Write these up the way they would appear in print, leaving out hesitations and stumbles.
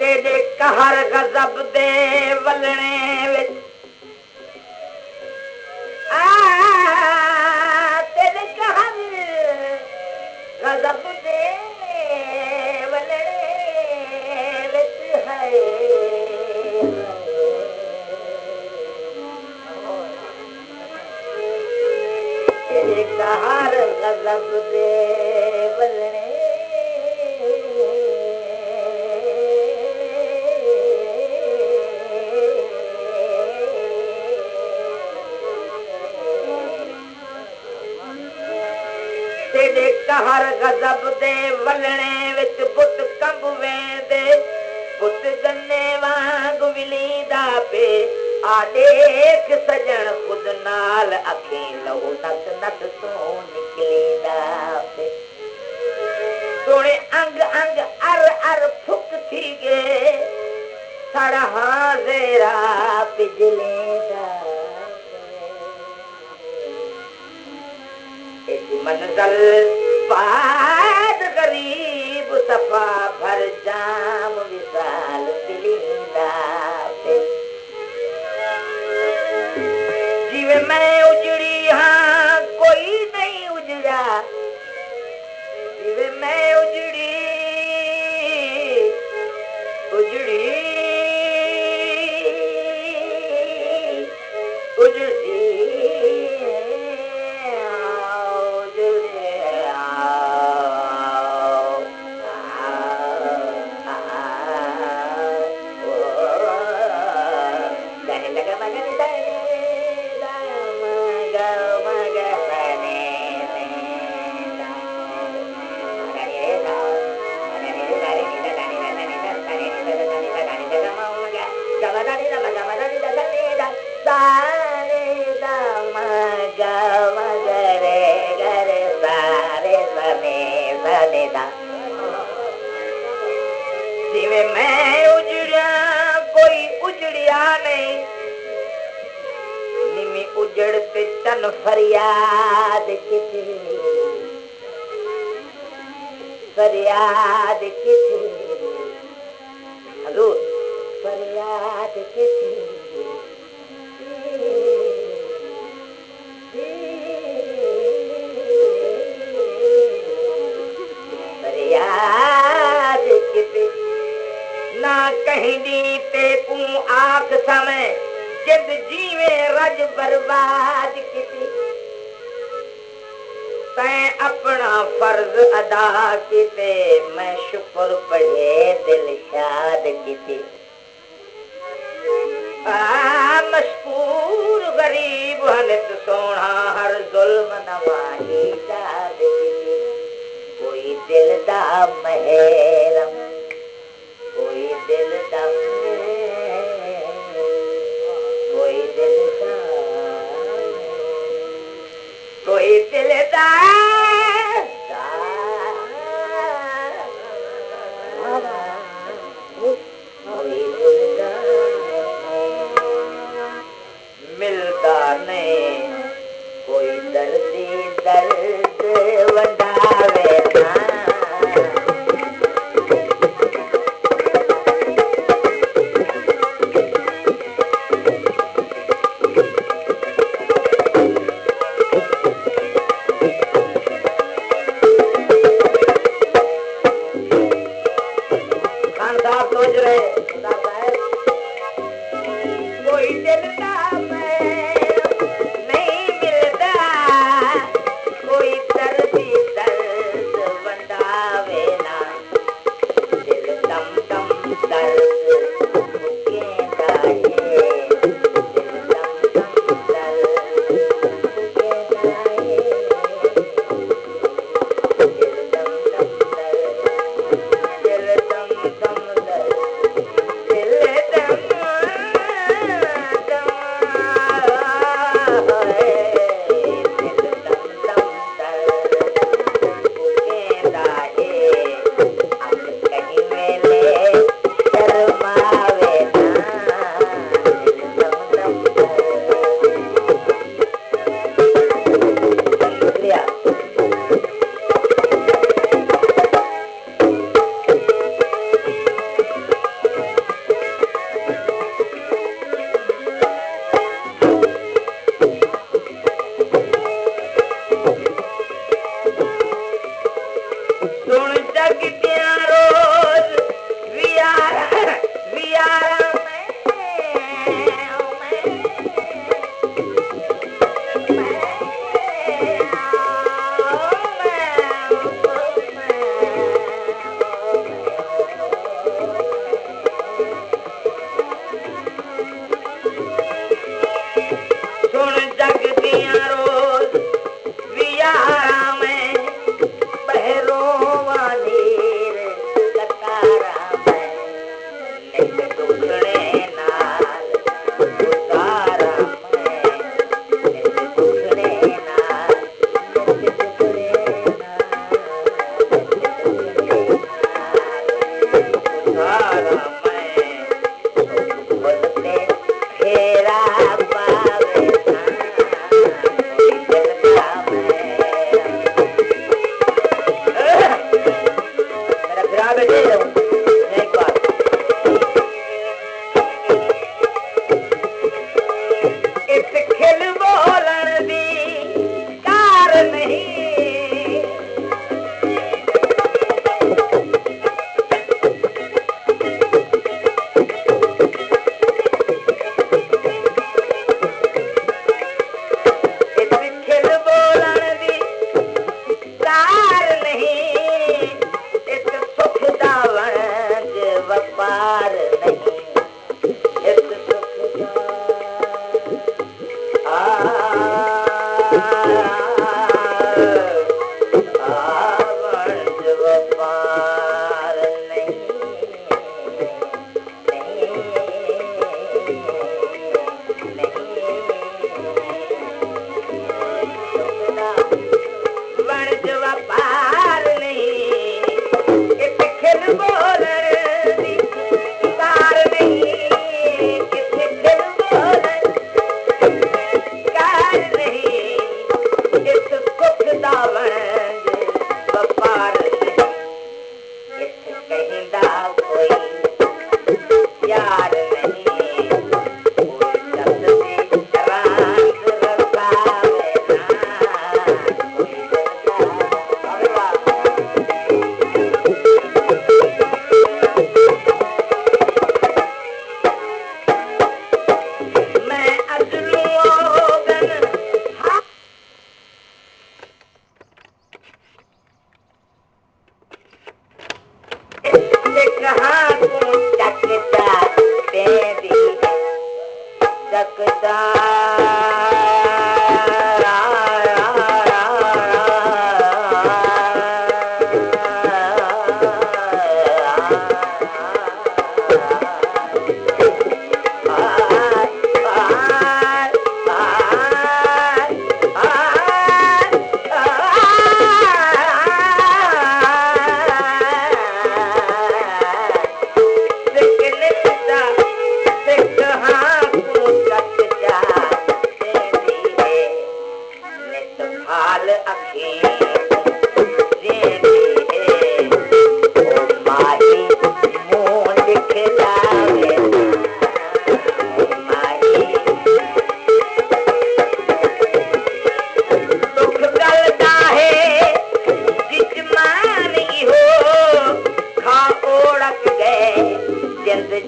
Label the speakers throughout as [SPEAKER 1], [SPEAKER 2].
[SPEAKER 1] तेरे कहर गजब दे वलने विच तेरे कहर गजब दे वलने विच है तेरे कहर गजब दे वलने तेरे कहर गजब दे वलने विच बुत कंब वेंदे बुत गन्ने वांग विलींदा पे आ देख सजन खुद नाल अखीं लहू नस नस तो निकलींदा पे सोने अंग अंग अर अर फुक थी गे सड़ा जेरा पिजलींदा मंजल बाद गरीब सफा भर जाम विशाल दिलींदा पे जीवे मैं उजड़ी हाँ कोई नहीं उजड़ा जीवे मैं उजड़ी उजड़ी उजड़ी जिवे मैं उजड़ा कोई उजड़िया नहीं निमी उजड़ते तन फरियाद किथे फरियाद किथे हजूर फरियाद किथे फरियाद किथे ना कहीं दीते तू आख समय जिद जीवे रज बर्बाद किती तैं अपना फर्ज अदा किते मैं शुक्र पढ़े दिल शाद किती मशकूर गरीब हनित सोना हर जुल्म नवाही दाद किती कोई दिल दा महरम कोई दिल दा कोई दिल दा कोई दिल दा कोई दिल दा मिलता नहीं कोई दर्दी दर्द वंडावे ना जा बैठे जाऊं एक बार इस खिल बोलन दी कार नहीं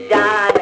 [SPEAKER 1] जान